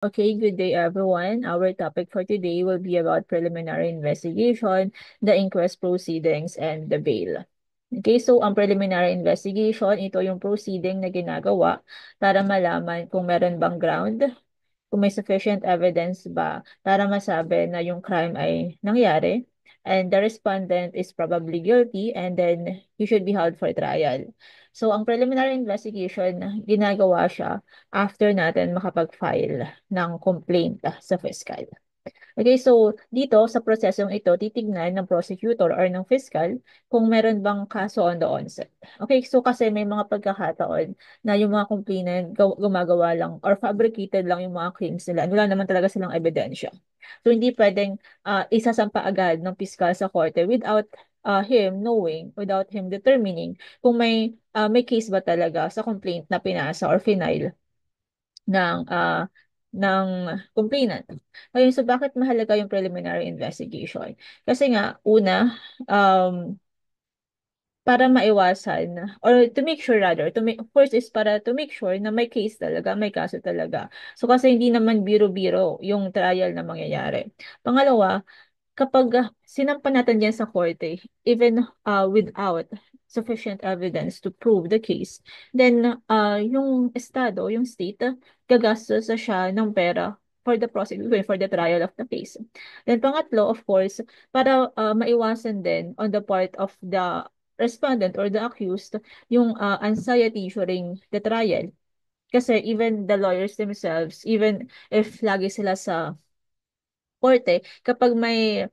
Okay, good day everyone. Our topic for today will be about preliminary investigation, the inquest proceedings, and the bail. Okay, so ang preliminary investigation, ito yung proceeding na ginagawa para malaman kung meron bang ground, kung may sufficient evidence ba para masabi na yung crime ay nangyari, and the respondent is probably guilty, and then he should be held for trial. So, ang preliminary investigation, ginagawa siya after natin makapag-file ng complaint sa fiscal. Okay, so dito sa prosesong ito, titignan ng prosecutor or ng fiscal kung meron bang kaso on the onset. Okay, so kasi may mga pagkakataon na yung mga complainant gumagawa lang or fabricated lang yung mga claims nila. Wala naman talaga silang ebidensya. So hindi pwedeng isasampa agad ng fiscal sa korte without him knowing, without him determining kung may case ba talaga sa complaint na pinasa or final ng ng complainant. Ngayon, so bakit mahalaga yung preliminary investigation? Kasi nga, una, para maiwasan, or to make sure rather, first is para to make sure na may case talaga, may kaso talaga. So kasi hindi naman biro-biro yung trial na mangyayari. Pangalawa, kapag sinampa natin yan sa korte, even without sufficient evidence to prove the case, then yung estado, yung state, gagastos na siya ng pera for the prosecution, for the trial of the case. Then pangatlo, of course, para maiwasan din on the part of the respondent or the accused, yung anxiety during the trial. Kasi even the lawyers themselves, even if lagi sila sa korte, kapag may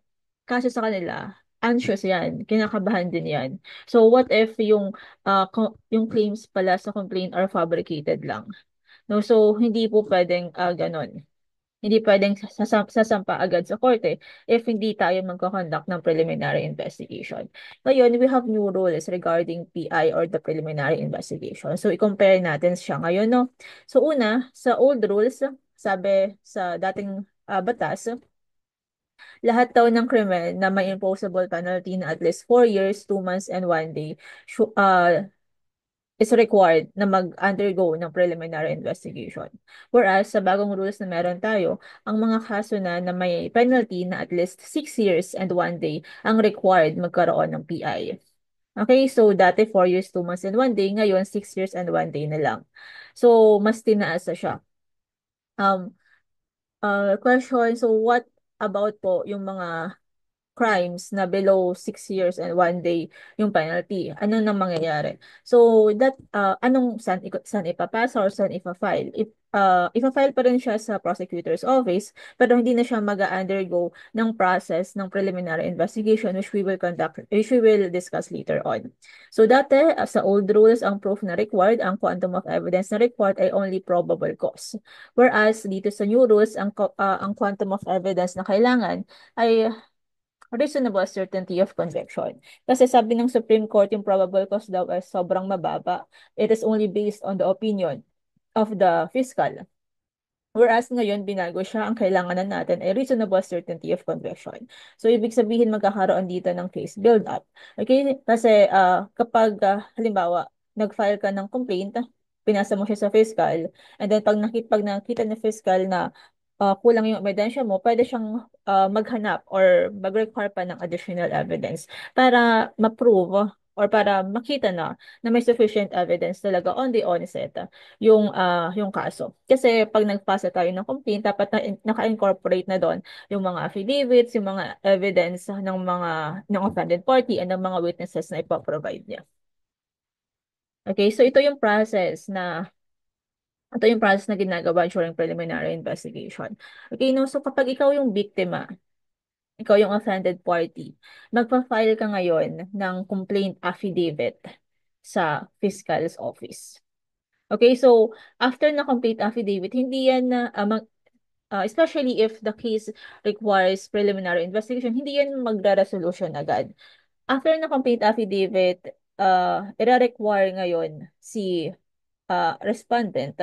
kaso sa kanila, anxious yan, kinakabahan din yan. So what if yung claims pala sa complaint are fabricated lang? No, so hindi po pwedeng ganon. Hindi pwedeng sasampa agad sa korte if hindi tayo magko-conduct ng preliminary investigation. Ngayon, we have new rules regarding PI or the preliminary investigation. So, i-compare natin siya ngayon, no? So, una, sa old rules, sabi sa dating batas, lahat daw ng krimen na may imposable penalty na at least 4 years, 2 months, and 1 day is required na mag-undergo ng preliminary investigation. Whereas, sa bagong rules na meron tayo, ang mga kaso na may penalty na at least 6 years and 1 day ang required magkaroon ng PI. Okay, so dati 4 years, 2 months, and 1 day, ngayon 6 years and 1 day na lang. So, mas tinaas na siya. Um, Question, so what about po yung mga crimes na below 6 years and 1 day yung penalty? Ano nang mangyayari? So, saan ipapasa or saan ipa-file? Ipa-file pa rin siya sa prosecutor's office, pero hindi na siya mag-undergo ng process ng preliminary investigation which we will discuss later on. So, dati, sa old rules, ang proof na required, ang quantum of evidence na required ay only probable cause. Whereas, dito sa new rules, ang quantum of evidence na kailangan ay reasonable certainty of conviction. Kasi sabi ng Supreme Court, yung probable cause daw ay sobrang mababa. It is only based on the opinion of the fiscal. Whereas ngayon, binago siya, ang kailangan na natin ay reasonable certainty of conviction. So, ibig sabihin, magkakaroon dito ng case build-up. Okay? Kasi kapag, halimbawa, nag-file ka ng complaint, pinasa mo siya sa fiscal, and then pag nakita ng fiscal na kulang yung ebidensya mo, pwede siyang maghanap or mag-require pa ng additional evidence para ma-prove or para makita na may sufficient evidence talaga on the onset yung kaso. Kasi pag nagpasa tayo ng complaint, dapat naka-incorporate na doon yung mga affidavits, yung mga evidence ng offended party and ng mga witnesses na ipoprovide niya. Okay, so ito yung process na ginagawa during preliminary investigation. Okay, no, so kapag ikaw yung biktima, ikaw yung offended party, magpa-file ka ngayon ng complaint affidavit sa fiscal's office. Okay, so after na complete affidavit, hindi yan na, especially if the case requires preliminary investigation, hindi yan magre-resolution agad. After na complete affidavit, ira-require ngayon si respondent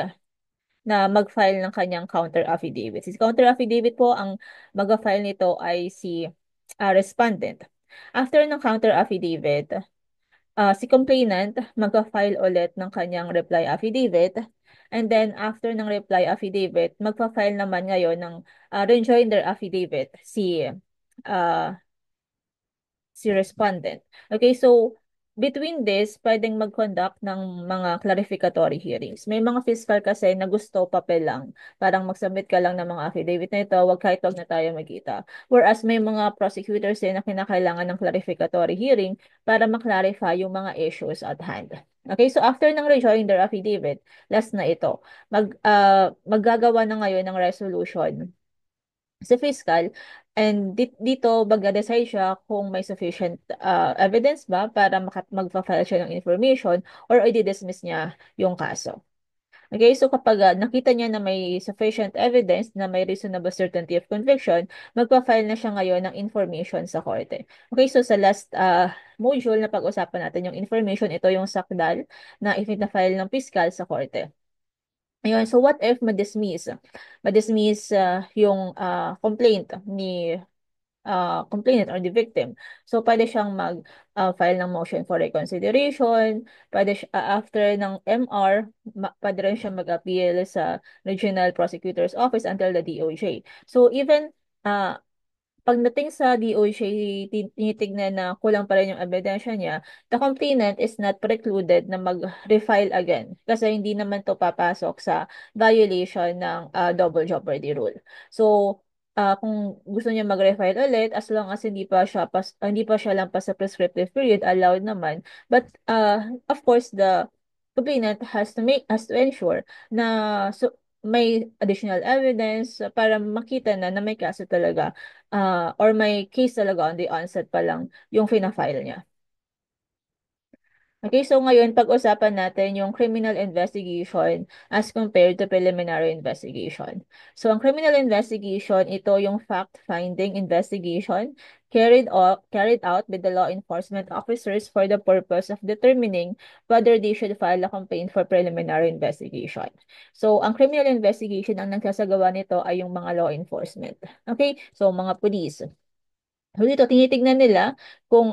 na mag-file ng kanyang counter affidavit. Si counter affidavit po, ang mag-file nito ay si respondent. After ng counter affidavit, si complainant mag-file ulit ng kanyang reply affidavit, And then, after ng reply affidavit, magpa-file naman ngayon ng rejoinder affidavit uh, si respondent. Okay, so between this, pwedeng mag-conduct ng mga clarificatory hearings. May mga fiscal kasi na gusto papel lang. Parang mag-submit ka lang ng mga affidavit na ito, wag na tayo magkita. Whereas may mga prosecutors din na kinakailangan ng clarificatory hearing para maklarify yung mga issues at hand. Okay, so after ng rejoinder affidavit, last na ito, maggagawa na ngayon ng resolution si fiscal, and dito magde-decide siya kung may sufficient evidence ba para magpa-file siya ng information or i-dismiss niya yung kaso. Okay, so kapag nakita niya na may sufficient evidence na may reasonable certainty of conviction, magpa-file na siya ngayon ng information sa korte. Okay, so sa last module na pag-usapan natin yung information, ito yung sakdal na ipina-file ng fiscal sa korte. Ayun, so what if ma-dismiss? Ma-dismiss yung complainant or the victim. So, pwede siyang mag-file ng motion for reconsideration. After ng MR, pwede rin siyang mag-appeal sa Regional Prosecutor's Office until the DOJ. So, even uh, pagdating sa DOJ, tinitignan na kulang pa rin yung ebidensya niya, the complainant is not precluded na mag-refile again kasi hindi naman to papasok sa violation ng double jeopardy rule. So, kung gusto niya mag-refile ulit, as long as hindi pa siya lampas sa prescriptive period, allowed naman. But, of course, the complainant has to ensure na may additional evidence para makita na may kaso talaga or may case talaga on the onset pa lang yung fina-file niya. Okay, so ngayon pag-usapan natin yung criminal investigation as compared to preliminary investigation. So ang criminal investigation, ito yung fact-finding investigation carried out by the law enforcement officers for the purpose of determining whether they should file a complaint for preliminary investigation. So ang criminal investigation, ang nagsasagawa nito ay yung mga law enforcement. Okay, so mga police. So dito, tinitignan nila kung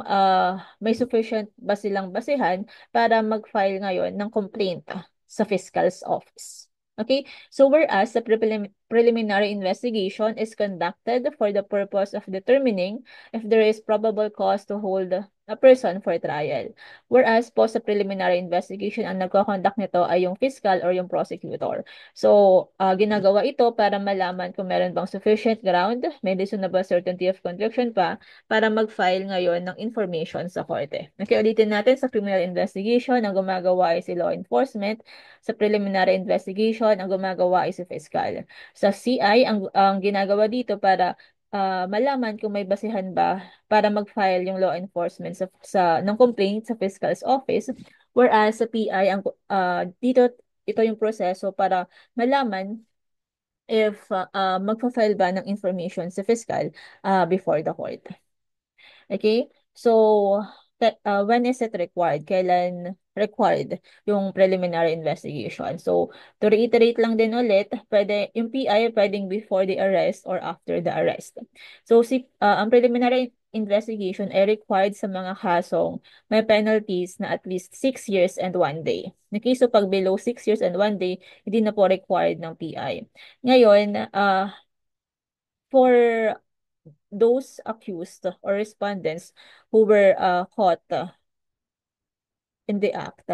may sufficient ba silang basehan para mag-file ngayon ng complaint sa fiscal's office. Okay? So whereas the preliminary investigation is conducted for the purpose of determining if there is probable cause to hold a person for trial. Whereas po sa preliminary investigation, ang nagko-conduct nito ay yung fiscal or yung prosecutor. So, ginagawa ito para malaman kung meron bang sufficient ground, may reasonable certainty of conviction pa, para mag-file ngayon ng information sa korte. Okay, ulitin natin sa criminal investigation, ang gumagawa ay si law enforcement. Sa preliminary investigation, ang gumagawa ay si fiscal. Sa CI, ang ginagawa dito para malaman kung may basihan ba para mag-file yung law enforcement ng complaint sa fiscal's office. Whereas sa PI, dito, ito yung proseso para malaman if magpa-file ba ng information sa fiscal before the court. Okay? So, when is it required? Kailan required yung preliminary investigation? So, to reiterate lang din ulit, yung PI pwedeng before the arrest or after the arrest. So, ang preliminary investigation ay required sa mga kasong may penalties na at least 6 years and 1 day. Okay, so pag below 6 years and 1 day, hindi na po required ng PI. Ngayon, for those accused or respondents who were caught in the act.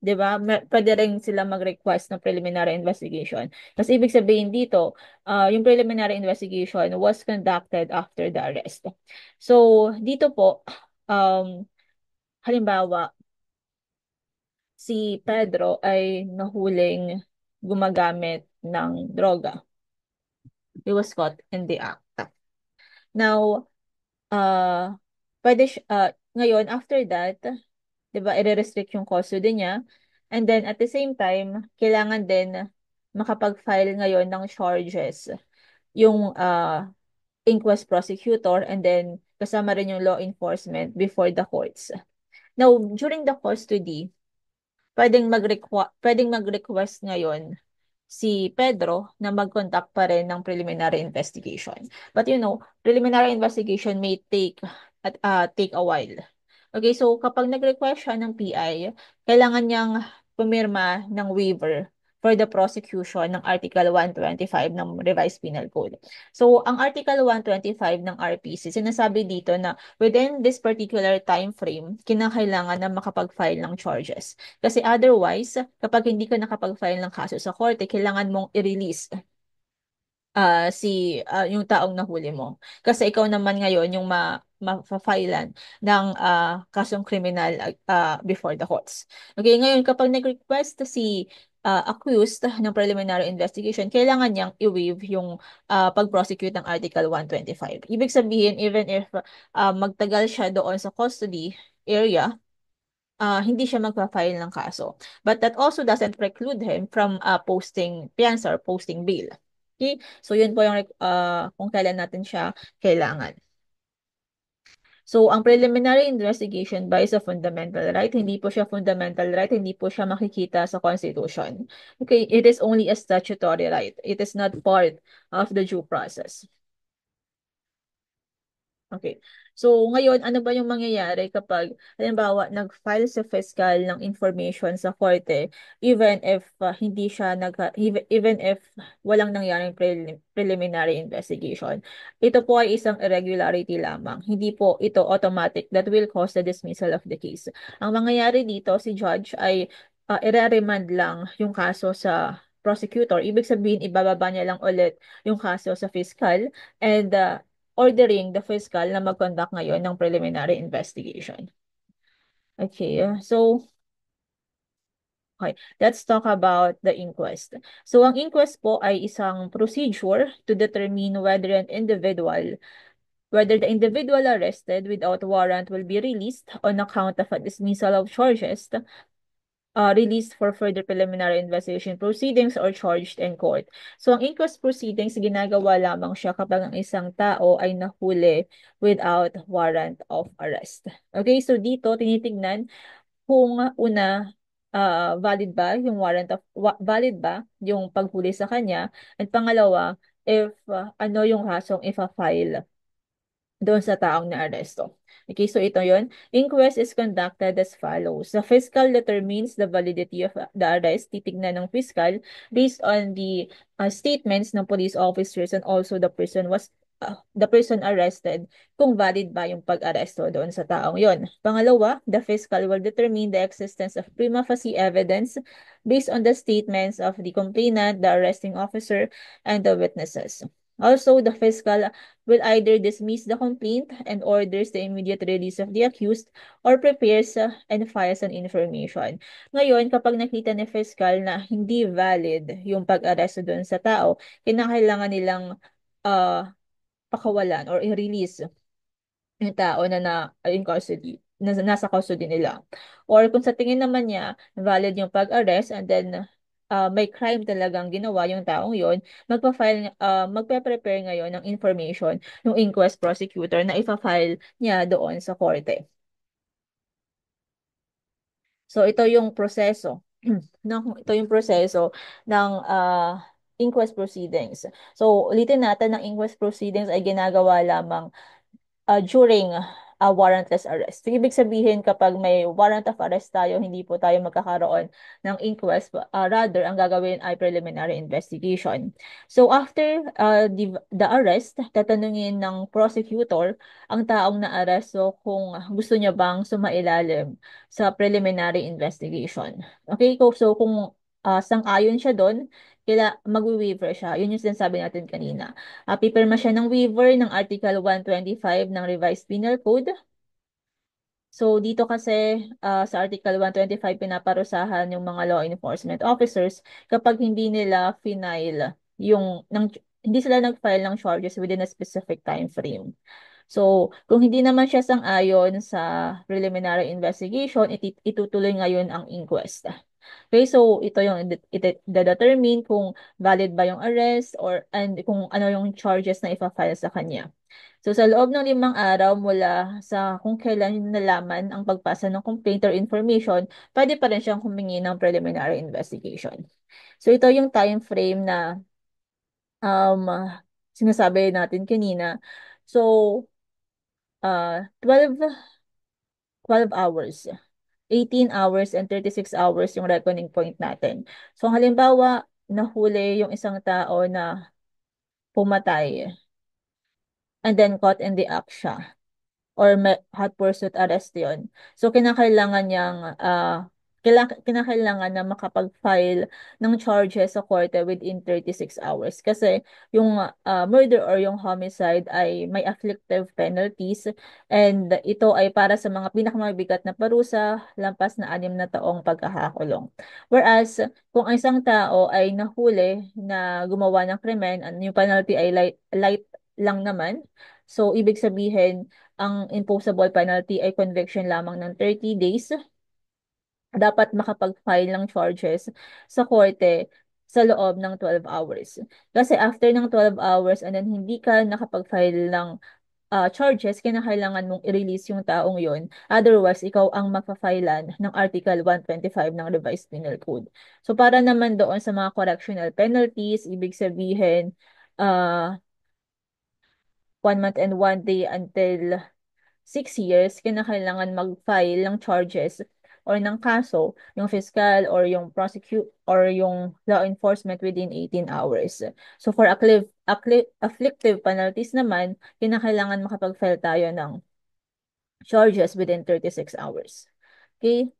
'Di ba? Pwede rin sila mag-request ng preliminary investigation. Kasi ibig sabihin dito, yung preliminary investigation was conducted after the arrest. So, dito po, halimbawa, si Pedro ay nahuling gumagamit ng droga. He was caught in the act. Now, ngayon, after that, 'di ba, i-restrict yung custody niya. And then, at the same time, kailangan din makapag-file ngayon ng charges yung inquest prosecutor and then kasama rin yung law enforcement before the courts. Now, during the custody, pwedeng mag-request ngayon si Pedro na mag-conduct pa rin ng preliminary investigation. But preliminary investigation may take a while. Okay, so kapag nag-request siya ng PI, kailangan niyang pumirma ng waiver for the prosecution ng Article 125 ng Revised Penal Code. So, ang Article 125 ng RPC, sinasabi dito na within this particular time frame, kinakailangan na makapag-file ng charges. Kasi otherwise, kapag hindi ka nakapag-file ng kaso sa korte, kailangan mong i-release yung taong nahuli mo. Kasi ikaw naman ngayon yung ma-filean ng kasong kriminal before the courts. Okay, ngayon kapag nag-request si accused ng preliminary investigation, kailangan niyang i-waive yung pag-prosecute ng Article 125. Ibig sabihin, even if magtagal siya doon sa custody area, hindi siya magpa-file ng kaso. But that also doesn't preclude him from posting fianza or posting bail. Okay? So, yun po yung kung kailan natin siya kailangan. So, ang preliminary investigation ba is a fundamental right? Hindi po siya fundamental right, hindi po siya makikita sa Constitution. Okay, it is only a statutory right. It is not part of the due process. Okay. So, ngayon, ano ba yung mangyayari kapag, halimbawa, nag-file si fiscal ng information sa korte, even if hindi siya even if walang nangyaring preliminary investigation. Ito po ay isang irregularity lamang. Hindi po ito automatic that will cause the dismissal of the case. Ang mangyayari dito, si judge ay ire-remand lang yung kaso sa prosecutor. Ibig sabihin, ibababa niya lang ulit yung kaso sa fiscal and ordering the fiscal na mag-conduct ngayon ng preliminary investigation. Okay, okay, let's talk about the inquest. So, ang inquest po ay isang procedure to determine whether the individual arrested without warrant will be released on account of a dismissal of charges released for further preliminary investigation proceedings or charged in court. So, ang inquest proceedings, ginagawa lamang siya kapag ang isang tao ay nahuli without warrant of arrest. Okay, so dito tinitignan kung una, valid ba yung valid ba yung paghuli sa kanya, at pangalawa, if ano yung kasong ifa-file doon sa taong naaresto. Okay, so ito yon. Inquest is conducted as follows. The fiscal determines the validity of the arrest. Titignan ng fiscal based on the statements ng police officers and also the person arrested kung valid ba yung pag-aresto doon sa taong yon. Pangalawa, the fiscal will determine the existence of prima facie evidence based on the statements of the complainant, the arresting officer, and the witnesses. Also, the fiscal will either dismiss the complaint and orders the immediate release of the accused or prepares and files an information. Ngayon, kapag nakita ni fiscal na hindi valid yung pag-aresto doon sa tao, kinakailangan nilang uh, pakawalan or i-release yung tao in custody, nasa custody nila. Or kung sa tingin naman niya, valid yung pag-arrest and then may crime talagang ginawa yung taong yon, magpe-prepare ngayon ng information ng inquest prosecutor na ifa-file niya doon sa korte. So, ito yung proseso. Ito yung proseso ng inquest proceedings. So, ulitin natin, ng inquest proceedings ay ginagawa lamang during a warrantless arrest. So, ibig sabihin, kapag may warrant of arrest tayo, hindi po tayo magkakaroon ng inquest. Rather, ang gagawin ay preliminary investigation. So, after the arrest, tatanungin ng prosecutor ang taong na-arresto kung gusto niya bang sumailalim sa preliminary investigation. Okay, so kung sang-ayon siya doon, mag-waiver siya. Yun yung sinasabi natin kanina. Pipirma siya ng waiver ng Article 125 ng Revised Penal Code. So, dito kasi sa Article 125, pinaparusahan yung mga law enforcement officers kapag hindi nila final hindi sila nag-file ng charges within a specific time frame. So, kung hindi naman siya sang-ayon sa preliminary investigation, itutuloy ngayon ang inquest. Okay, so ito yung determine kung valid ba yung arrest and kung ano yung charges na ipa-file sa kanya. So sa loob ng 5 araw mula sa kung kailan nalaman ang pagpasa ng complaint or information, pwede pa rin siyang humingi ng preliminary investigation. So ito yung time frame na um, sinasabi natin kanina. So 12 hours 18 hours and 36 hours yung reckoning point natin. So halimbawa, nahuli yung isang tao na pumatay and then caught in the act siya or hot pursuit arrest yun. So, kinakailangan niyang, kinakailangan na makapag-file ng charges sa korte within 36 hours. Kasi yung murder or yung homicide ay may afflictive penalties and ito ay para sa mga pinakamabigat na parusa, lampas na 6 na taong pagkakakulong. Whereas, kung ang isang tao ay nahuli na gumawa ng krimen, yung penalty ay light lang naman. So, ibig sabihin, ang imposable penalty ay conviction lamang ng 30 days. Dapat makapag-file ng charges sa korte sa loob ng 12 hours. Kasi after ng 12 hours and then hindi ka nakapag-file ng charges, kinakailangan mong i-release yung taong yon. Otherwise, ikaw ang mapafilan ng Article 125 ng Revised Penal Code. So, para naman doon sa mga correctional penalties, ibig sabihin, 1 month and 1 day until 6 years, kinakailangan mag-file ng charges or ng kaso, yung fiscal or yung prosecute or yung law enforcement within 18 hours. So for afflictive penalties naman, kinakailangan makapag-file tayo ng charges within 36 hours. Okay?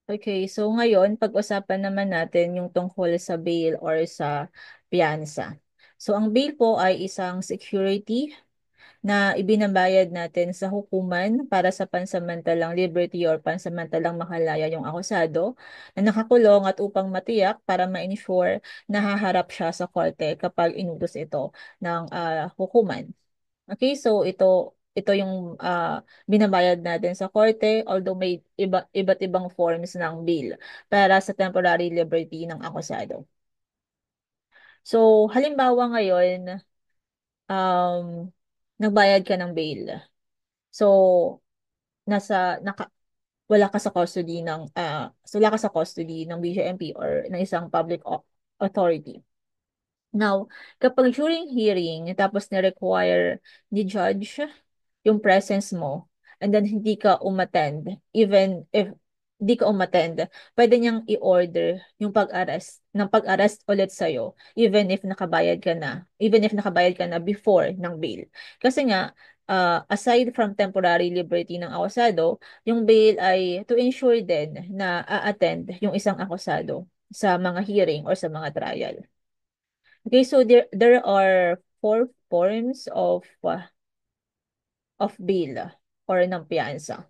Okay, so ngayon, pag-usapan naman natin yung tungkol sa bail or sa piyansa. So ang bail po ay isang security na ibinabayad natin sa hukuman para sa pansamantalang liberty or pansamantalang makalaya yung akusado na nakakulong at upang matiyak para ma-ensure na haharap siya sa korte kapag inutos ito ng hukuman. Okay, so ito yung binabayad natin sa korte although may iba't ibang forms ng bail para sa temporary liberty ng akusado. So, halimbawa ngayon, um, nagbayad ka ng bail. So, nasa wala ka sa custody ng wala ka sa custody ng BJMP or ng isang public authority. Now, kapag during hearing, tapos na-require ni judge yung presence mo, and then hindi ka umattend, even if hindi ka umattend, pwede niyang i-order yung pag-arrest ulit sa'yo, even if nakabayad ka na before ng bail. Kasi nga, aside from temporary liberty ng akusado, yung bail ay to ensure din na a-attend yung isang akusado sa mga hearing or sa mga trial. Okay, so there are four forms of bail or ng piyansa.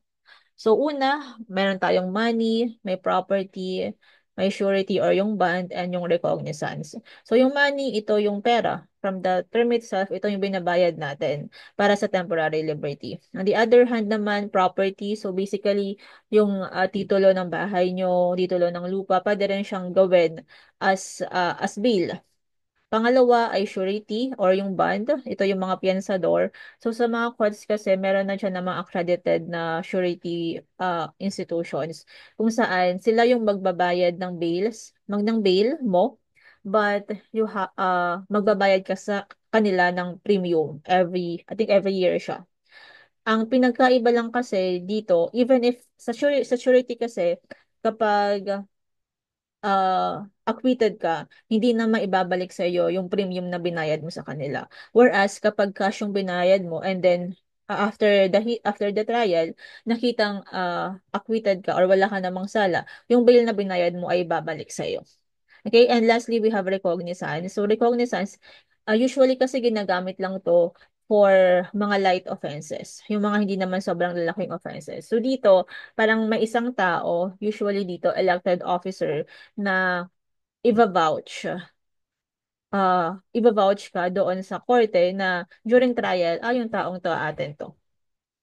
So una, meron tayong money, may property, may surety or yung bond, and yung recognizance. So yung money, ito yung pera. From the term itself, ito yung binabayad natin para sa temporary liberty. On the other hand naman, property. So basically, yung titulo ng bahay nyo, titulo ng lupa, pwede rin siyang gawin as bail. Pangalawa ay surety or yung bond. Ito yung mga piyansador. So sa mga courts kasi meron na dyan na mga accredited na surety institutions kung saan sila yung magbabayad ng ng bail mo, but magbabayad ka sa kanila ng premium I think every year siya. Ang pinagkaiba lang kasi dito, even if sa surety kasi kapag acquitted ka, hindi na maibabalik sa iyo yung premium na binayad mo sa kanila. Whereas kapag cash yung binayad mo and then after the trial, nakitang acquitted ka or wala ka namang sala, yung bail na binayad mo ay babalik sa iyo. Okay, and lastly, we have recognizance. So recognizance, usually kasi ginagamit lang to for mga light offenses. Yung mga hindi naman sobrang lalaking offenses. So dito, parang may isang tao, usually dito, elected officer, na iba-vouch. Iba-vouch ka doon sa korte na during trial, yung taong to atin to.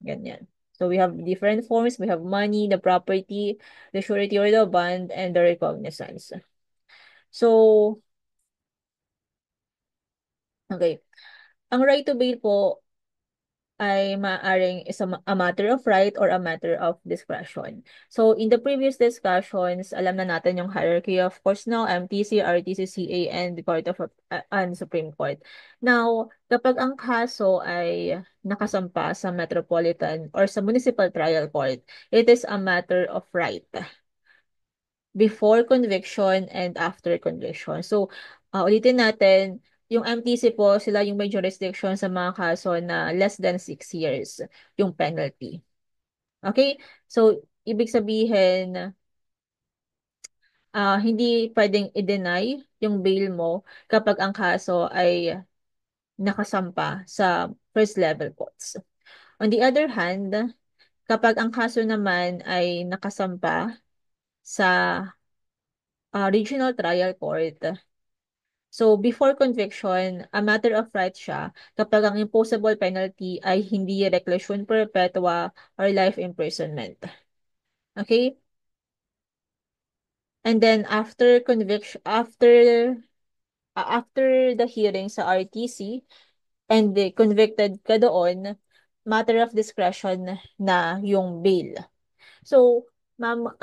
Ganyan. So we have different forms. We have money, the property, the surety or the bond, and the recognizance. So, okay. Ang right to bail po, ay maaaring is a matter of right or a matter of discretion. So in the previous discussions, alam na natin yung hierarchy of course now, MTC, RTC, CA, and the Court of and Supreme Court. Now, kapag ang kaso ay nakasampa sa Metropolitan or sa Municipal Trial Court, it is a matter of right before conviction and after conviction. So, ulitin natin, yung MTC po, sila yung may jurisdiction sa mga kaso na less than 6 years yung penalty. Okay? So, ibig sabihin, hindi pwedeng i-deny yung bail mo kapag ang kaso ay nakasampa sa first level courts. On the other hand, kapag ang kaso naman ay nakasampa sa regional trial court, so, before conviction, a matter of right siya kapag ang imposable penalty ay hindi reclusion perpetua or life imprisonment. Okay? And then after the hearing sa RTC and the convicted ka doon, matter of discretion na yung bail. So, ma'am,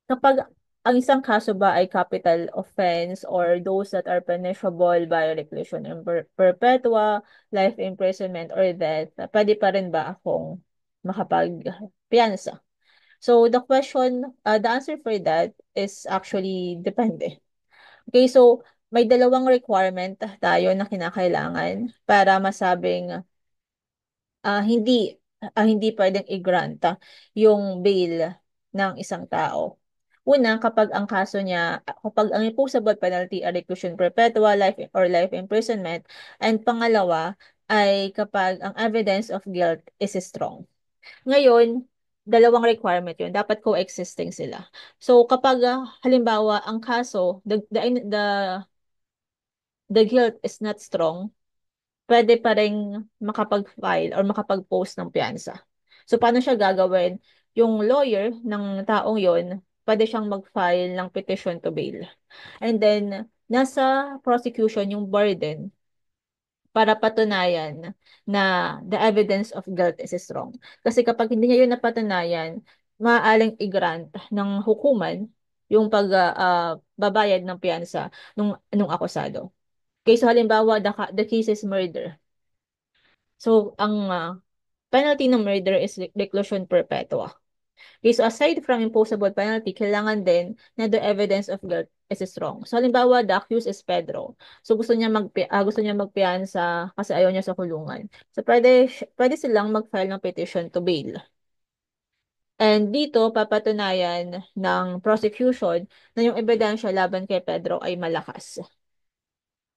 kapag ang isang kaso ba ay capital offense or those that are punishable by reclusion in perpetua, life imprisonment, or death, pwede pa rin ba akong makapagpiyansa? So the answer for that is actually depende. Okay, so may dalawang requirement tayo na kinakailangan para masabing hindi pwedeng i-grant yung bail ng isang tao. Una, kapag ang imposable penalty ay reclusion perpetua, life or life imprisonment, and pangalawa ay kapag ang evidence of guilt is strong. Ngayon, dalawang requirement yun. Dapat coexisting sila. So, kapag halimbawa, ang kaso, the guilt is not strong, pwede pa rin makapag-file or makapag-post ng piyansa. So, paano siya gagawin? Yung lawyer ng taong yon, pwede siyang mag-file ng petition to bail. And then, nasa prosecution yung burden para patunayan na the evidence of guilt is strong. Kasi kapag hindi niya yun napatunayan, maaaring i-grant ng hukuman yung pagbabayad ng piyansa nung akusado. Okay, so halimbawa, the case is murder. So, ang penalty ng murder is reclusion perpetua. Okay, so aside from imposable penalty, kailangan din na the evidence of guilt is strong. So, halimbawa, the accused is Pedro. So, gusto niya magpiyansa kasi ayaw niya sa kulungan. So, pwede silang mag-file ng petition to bail. And dito, papatunayan ng prosecution na yung ebidensya laban kay Pedro ay malakas.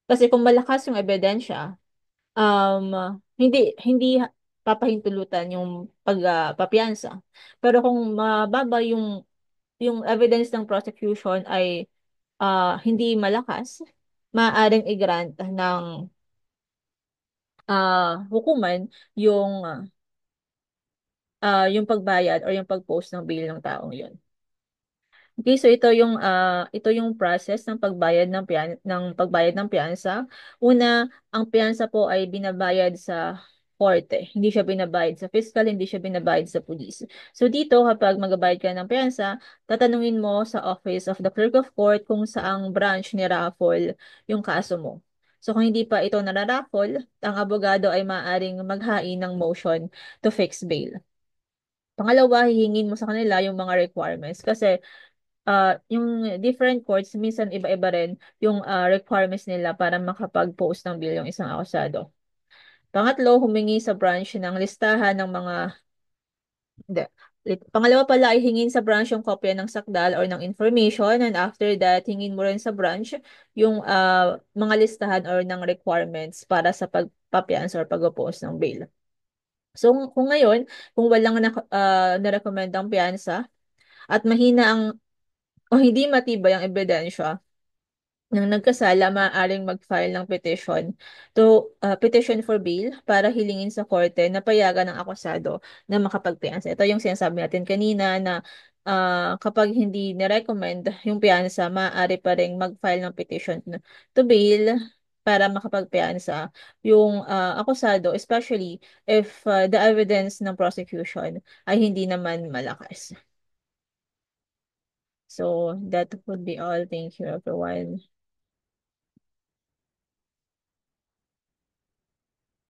Kasi kung malakas yung ebidensya, um, hindi papahintulutan yung pagpapiyansa. Pero kung mababa yung evidence ng prosecution ay hindi malakas, maaaring i-grant ng hukuman yung pagbayad or yung pag-post ng bail ng taong yun. Okay, so ito yung process ng pagbayad ng piyansa. Una, ang piyansa po ay binabayad sa korte. Hindi siya binabayad sa fiscal, hindi siya binabayad sa police. So dito, kapag magbabayad ka ng piyansa, tatanungin mo sa Office of the Clerk of Court kung saang branch ni raffle yung kaso mo. So kung hindi pa ito nararaffle, ang abogado ay maaaring maghain ng motion to fix bail. Pangalawa, hihingin mo sa kanila yung mga requirements kasi yung different courts, minsan iba-iba rin yung requirements nila para makapag-post ng bill yung isang akusado. Pangatlo, humingi sa branch ng listahan ng mga, hindi. Pangalawa pala ay hingin sa branch yung kopya ng sakdal or ng information, and after that, hingin mo rin sa branch yung mga listahan or ng requirements para sa pagpapians or pag-post ng bail. So, kung ngayon, kung walang na-recommend ang piyansa at mahina o hindi matibay ang ebidensya ng nagkasala, maaaring mag-file ng petition for bail para hilingin sa korte na payagan ng akusado na makapagpiyansa. Ito yung sinasabi natin kanina na kapag hindi ni-recommend yung piyansa, maaari pa rin mag-file ng petition to bail para makapagpiyansa yung akusado, especially if the evidence ng prosecution ay hindi naman malakas. So that would be all. Thank you, everyone.